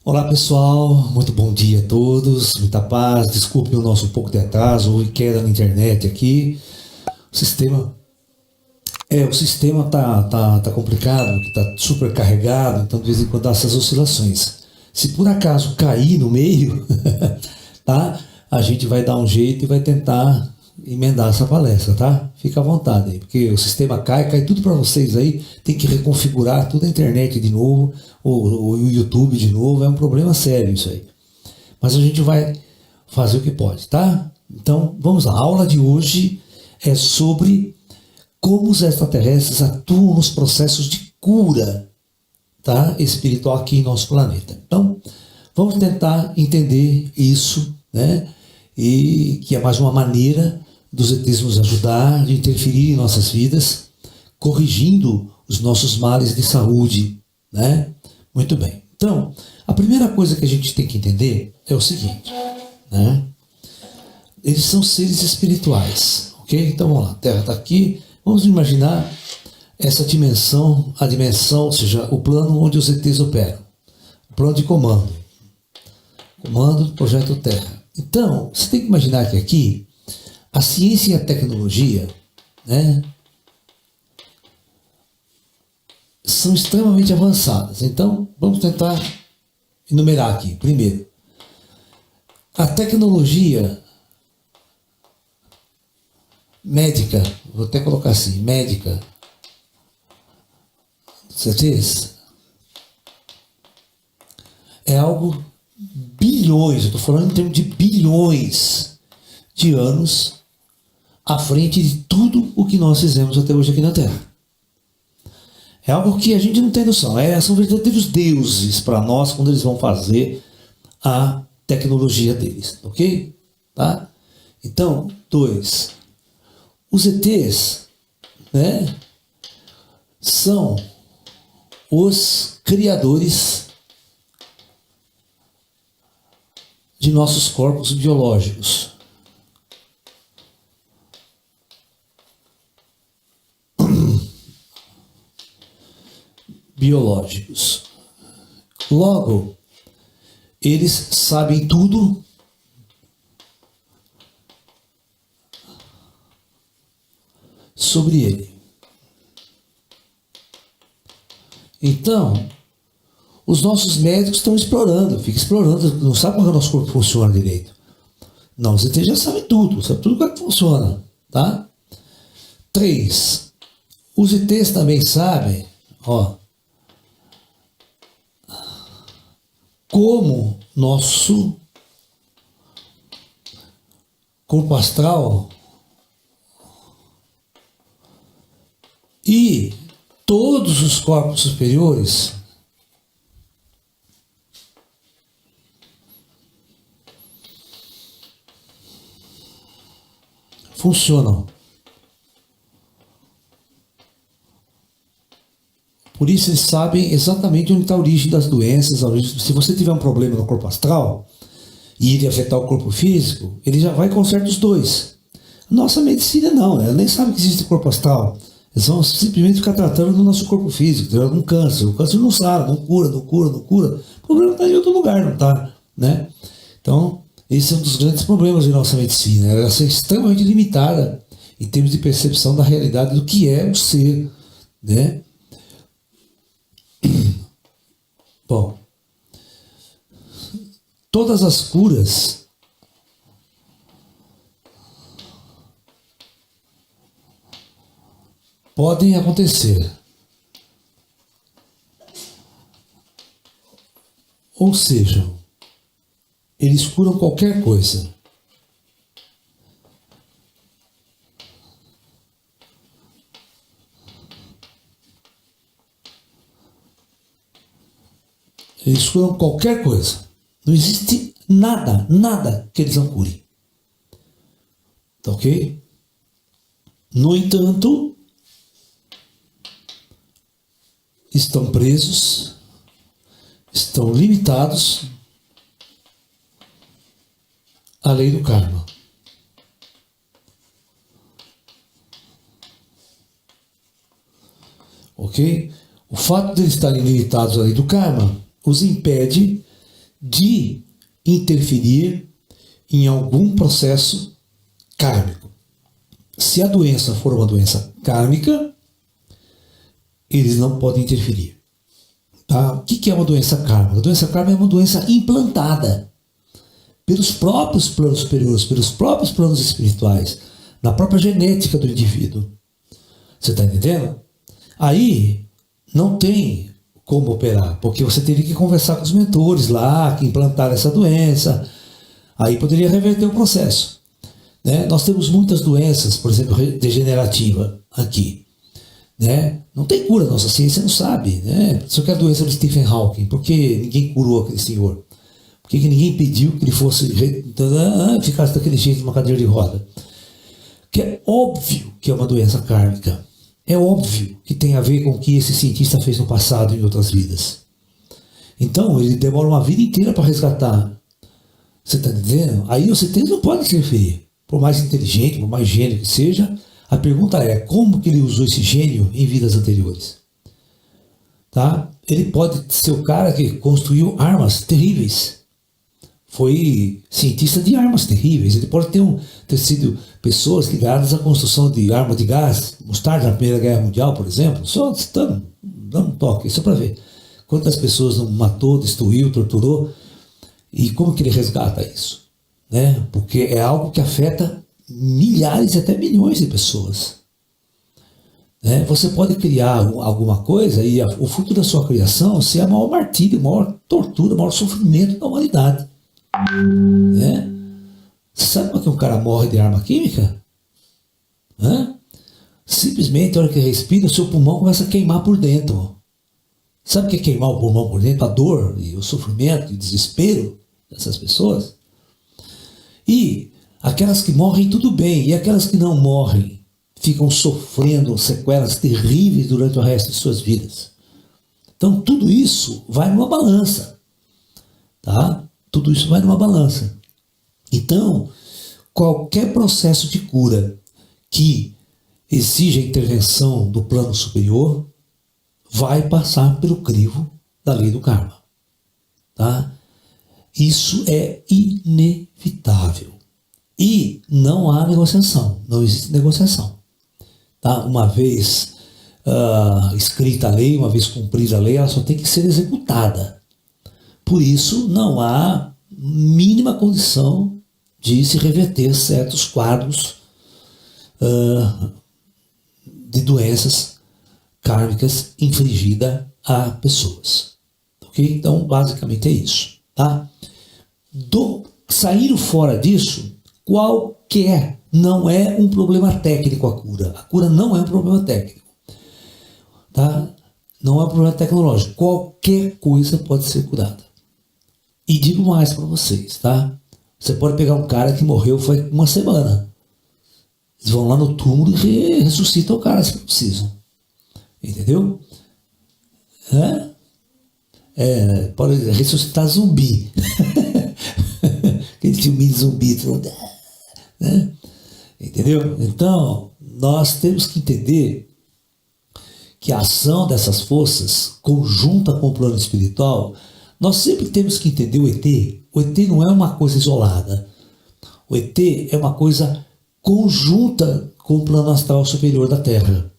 Olá pessoal, muito bom dia a todos, muita paz, desculpe o nosso pouco de atraso e queda na internet aqui. O sistema tá complicado, que tá super carregado, então de vez em quando dá essas oscilações. Se por acaso cair no meio, tá? A gente vai dar um jeito e vai tentar emendar essa palestra, tá? Fica à vontade aí, porque o sistema cai tudo para vocês aí, tem que reconfigurar toda a internet de novo, ou o YouTube de novo, é um problema sério isso aí. Mas a gente vai fazer o que pode, tá? Então, vamos lá. A aula de hoje é sobre como os extraterrestres atuam nos processos de cura, tá, espiritual aqui em nosso planeta. Então, vamos tentar entender isso, né? E que é mais uma maneira dos ETs nos ajudar, de interferir em nossas vidas, corrigindo os nossos males de saúde, né? Muito bem. Então, a primeira coisa que a gente tem que entender é o seguinte, né? Eles são seres espirituais, ok? Então vamos lá, a Terra está aqui, vamos imaginar essa dimensão, a dimensão, ou seja, o plano onde os ETs operam, o plano de comando do projeto Terra. Então, você tem que imaginar que aqui, a ciência e a tecnologia, né, são extremamente avançadas. Então, vamos tentar enumerar aqui. Primeiro, a tecnologia médica, vou até colocar assim, médica, certeza? É algo bilhões, eu estou falando em termos de bilhões de anos à frente de tudo o que nós fizemos até hoje aqui na Terra. É algo que a gente não tem noção. São verdadeiros deuses para nós quando eles vão fazer a tecnologia deles, ok? Tá? Então, 2. Os ETs, né, são os criadores de nossos corpos biológicos. Logo, eles sabem tudo sobre ele. Então, os nossos médicos estão explorando, não sabe como o nosso corpo funciona direito. Não, os ETs já sabem tudo como é que funciona, tá? 3. Os ETs também sabem, como nosso corpo astral e todos os corpos superiores funcionam. Por isso eles sabem exatamente onde está a origem das doenças. Se você tiver um problema no corpo astral e ele afetar o corpo físico, ele já vai e conserta os dois. Nossa medicina não, ela nem sabe que existe corpo astral. Eles vão simplesmente ficar tratando do nosso corpo físico, um câncer. O câncer não sabe, não cura. O problema está em outro lugar, não está, né? Então, esse é um dos grandes problemas de nossa medicina. Ela é extremamente limitada em termos de percepção da realidade do que é o ser, né? Bom, todas as curas podem acontecer. Ou seja, eles curam qualquer coisa. Eles curam qualquer coisa. Não existe nada que eles não curem. Tá ok? No entanto, estão presos, estão limitados à lei do karma. Ok? O fato de eles estarem limitados à lei do karma os impede de interferir em algum processo kármico. Se a doença for uma doença kármica, eles não podem interferir. Tá? O que é uma doença kármica? A doença kármica é uma doença implantada pelos próprios planos superiores, pelos próprios planos espirituais, na própria genética do indivíduo. Você está entendendo? Aí não tem como operar, porque você teria que conversar com os mentores lá, que implantaram essa doença. Aí poderia reverter o processo. Né? Nós temos muitas doenças, por exemplo, degenerativa aqui. Né? Não tem cura, nossa ciência não sabe. Né? Isso que é a doença do Stephen Hawking. Por que ninguém curou aquele senhor? Por que ninguém pediu que ele fosse ficasse daquele jeito numa cadeira de roda? Que é óbvio que é uma doença kármica. É óbvio que tem a ver com o que esse cientista fez no passado em outras vidas. Então, ele demora uma vida inteira para resgatar. Você está entendendo? Aí o CT não pode interferir. Por mais inteligente, por mais gênio que seja, a pergunta é, como que ele usou esse gênio em vidas anteriores? Tá? Ele pode ser o cara que construiu armas terríveis. Foi cientista de armas terríveis. Ele pode ter sido pessoas ligadas à construção de arma de gás, mostarda na Primeira Guerra Mundial, por exemplo. Só dando um toque, só para ver quantas pessoas não matou, destruiu, torturou. E como que ele resgata isso? Né? Porque é algo que afeta milhares e até milhões de pessoas. Né? Você pode criar alguma coisa e o fruto da sua criação ser a maior martírio, a maior tortura, o maior sofrimento da humanidade. Né? Você sabe como é que um cara morre de arma química? Simplesmente, a hora que respira, o seu pulmão começa a queimar por dentro. Sabe o que é queimar o pulmão por dentro? A dor e o sofrimento e o desespero dessas pessoas. E aquelas que morrem, tudo bem. E aquelas que não morrem ficam sofrendo sequelas terríveis durante o resto de suas vidas. Então, tudo isso vai numa balança. Tá? Tudo isso vai numa balança. Então, qualquer processo de cura que exija a intervenção do plano superior vai passar pelo crivo da lei do karma. Tá? Isso é inevitável. E não há negociação. Não existe negociação. Tá? Uma vez escrita a lei, uma vez cumprida a lei, ela só tem que ser executada. Por isso, não há mínima condição de se reverter certos quadros de doenças kármicas infligidas a pessoas. Ok? Então, basicamente é isso. Tá? Saindo fora disso, não é um problema técnico a cura. A cura não é um problema técnico. Tá? Não é um problema tecnológico. Qualquer coisa pode ser curada. E digo mais para vocês, tá? Você pode pegar um cara que morreu faz uma semana. Eles vão lá no túmulo e ressuscitam o cara se precisam. Entendeu? Pode ressuscitar zumbi. Aquele filme de zumbi. Né? Entendeu? Então, nós temos que entender que a ação dessas forças, conjunta com o plano espiritual, nós sempre temos que entender o ET. O ET não é uma coisa isolada. O ET é uma coisa conjunta com o plano astral superior da Terra.